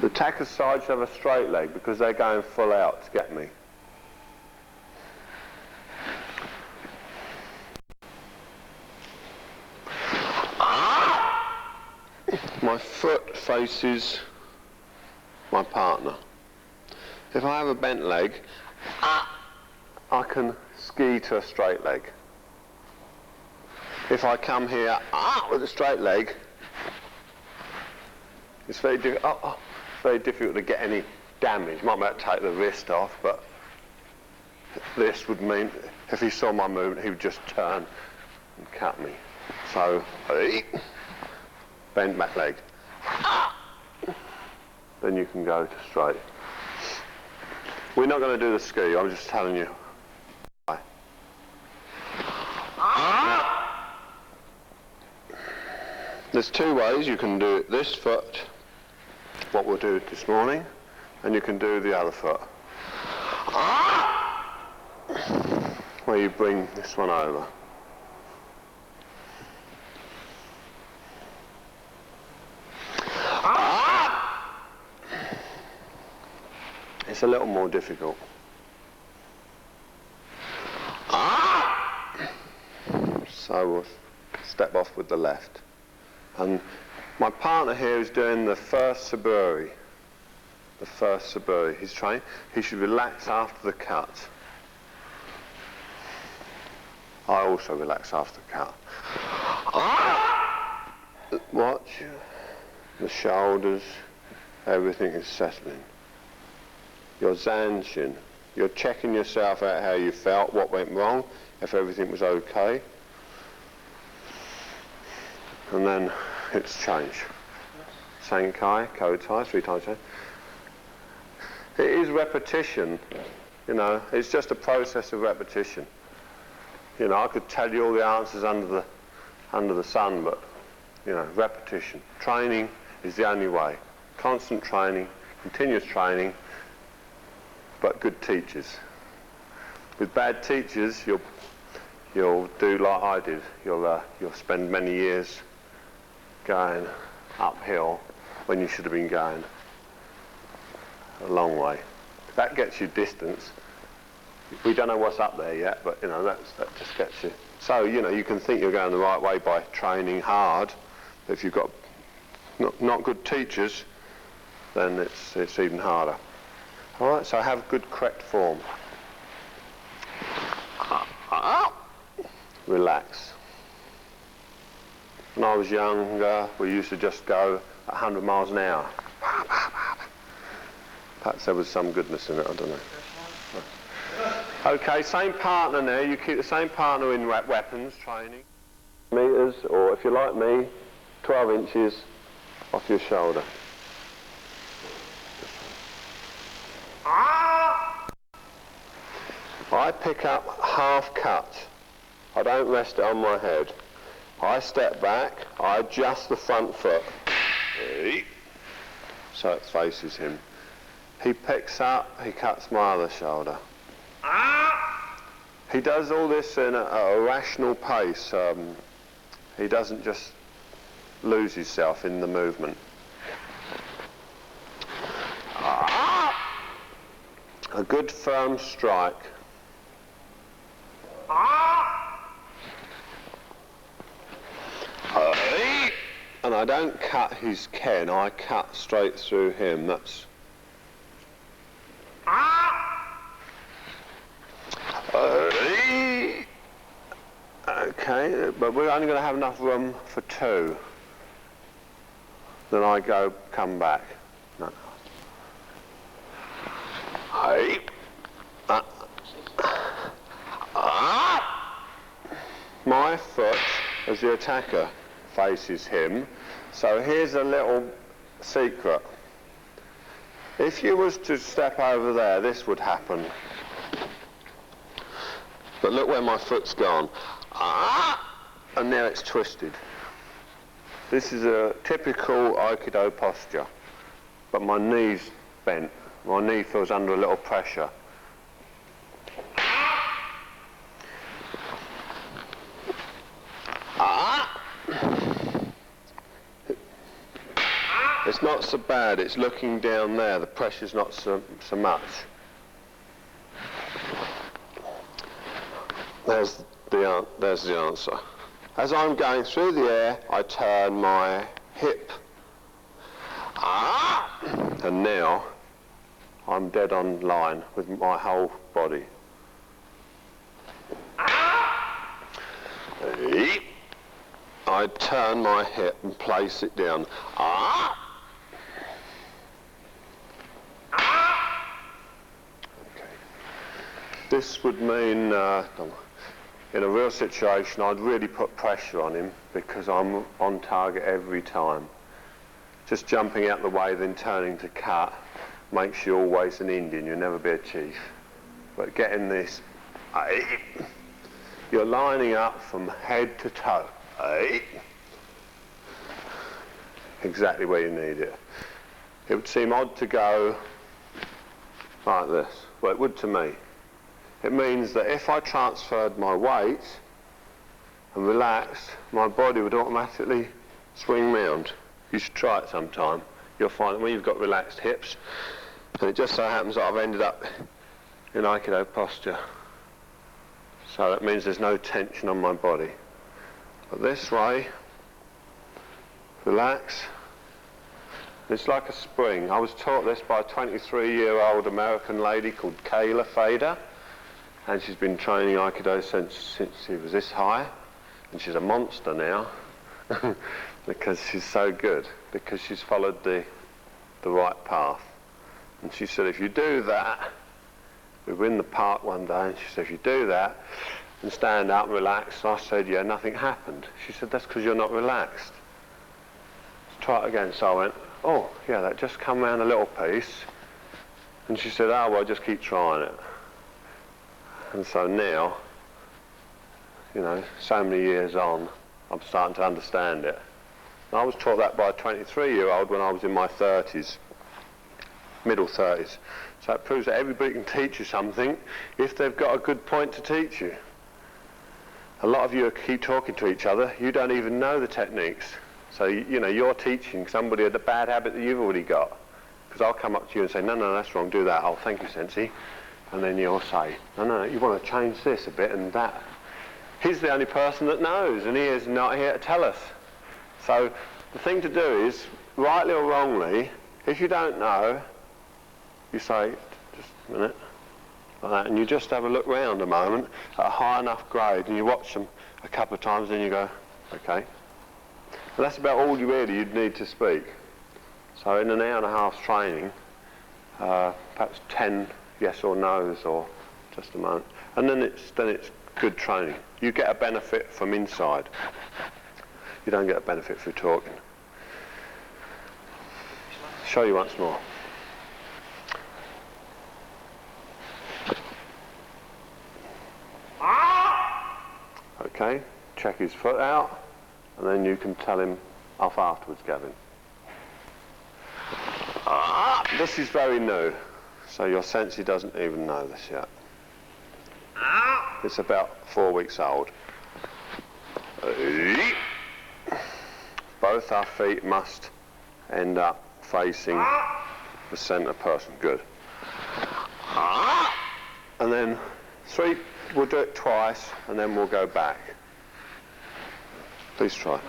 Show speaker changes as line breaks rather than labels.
The attacker side should have a straight leg because they're going full out to get me. My foot faces my partner. If I have a bent leg, I can ski to a straight leg. If I come here with a straight leg, it's very difficult to get any damage. Might have to take the wrist off, but this would mean if he saw my movement, he would just turn and cut me. So, bend back leg. Then you can go to straight. We're not going to do the ski, I'm just telling you. There's two ways you can do it. This foot, what we'll do this morning, and you can do the other foot. Where you bring this one over. It's a little more difficult. So we'll step off with the left. And my partner here is doing the first saburi. The first saburi. He's trying. He should relax after the cut. I also relax after the cut. Watch. The shoulders. Everything is settling. Your zanshin. You're checking yourself out how you felt, what went wrong, if everything was okay. And then it's change. Sankai, kotai, 3 times. It is repetition, you know, it's just a process of repetition. You know, I could tell you all the answers under the sun, but, you know, repetition. Training is the only way. Constant training, continuous training, but good teachers. With bad teachers, you'll do like I did. You'll spend many years going uphill when you should have been going a long way. That gets you distance. We don't know what's up there yet, but you know that just gets you. So you know you can think you're going the right way by training hard. If you've got not good teachers, then it's even harder. All right, so have good correct form. Relax. When I was younger, we used to just go 100 miles an hour. Perhaps there was some goodness in it, I don't know. Okay, same partner now. You keep the same partner in weapons training. Meters, or if you're like me, 12 inches off your shoulder. I pick up half cut. I don't rest it on my head. I step back, I adjust the front foot. So it faces him. He picks up, he cuts my other shoulder. He does all this in a rational pace. He doesn't just lose himself in the movement. A good firm strike. And I don't cut his ken, I cut straight through him. That's okay, but we're only going to have enough room for 2. Then I come back. No. My foot, as the attacker, faces him. So here's a little secret. If you was to step over there, this would happen. But look where my foot's gone. And now it's twisted. This is a typical Aikido posture. But my knee's bent. My knee feels under a little pressure. It's not so bad, it's looking down there, the pressure's not so much. There's the answer. As I'm going through the air, I turn my hip. And now, I'm dead on line with my whole body. I turn my hip and place it down. Okay. This would mean, in a real situation, I'd really put pressure on him because I'm on target every time. Just jumping out the way, then turning to cut, makes you always an Indian. You'll never be a chief. But getting this, you're lining up from head to toe. Exactly where you need it. It would seem odd to go like this. Well, it would to me. It means that if I transferred my weight and relaxed, my body would automatically swing round. You should try it sometime. You'll find that when you've got relaxed hips, and it just so happens that I've ended up in Aikido posture. So that means there's no tension on my body. But this way, relax. It's like a spring. I was taught this by a 23-year-old American lady called Kayla Fader, and she's been training Aikido since she was this high, and she's a monster now because she's so good, because she's followed the right path. And she said, if you do that, we were in the park one day, and she said, if you do that and stand up and relax, I said, yeah, nothing happened. She said, that's because you're not relaxed. Let's try it again. So I went, oh, yeah, that just come round a little piece. And she said, oh, well, just keep trying it. And so now, you know, so many years on, I'm starting to understand it. And I was taught that by a 23-year-old when I was in my 30s, middle 30s. So it proves that everybody can teach you something if they've got a good point to teach you. A lot of you keep talking to each other, you don't even know the techniques. So, you know, you're teaching somebody a bad habit that you've already got. Because I'll come up to you and say, no, no, that's wrong, do that. Oh, thank you, Sensei. And then you'll say, no, no, you want to change this a bit and that. He's the only person that knows, and he is not here to tell us. So the thing to do is, rightly or wrongly, if you don't know, you say, just a minute, like that, and you just have a look round a moment at a high enough grade, and you watch them a couple of times, and you go, okay. And that's about all you'd need to speak. So in an hour and a half's training, perhaps 10 yes or no's, or just a moment, and then it's good training. You get a benefit from inside. You don't get a benefit through talking. Show you once more. Okay, check his foot out, and then you can tell him off afterwards, Gavin. This is very new, so your sensei doesn't even know this yet. It's about 4 weeks old. Both our feet must end up facing the centre person. Good. And then we'll do it twice, and then we'll go back. Please try.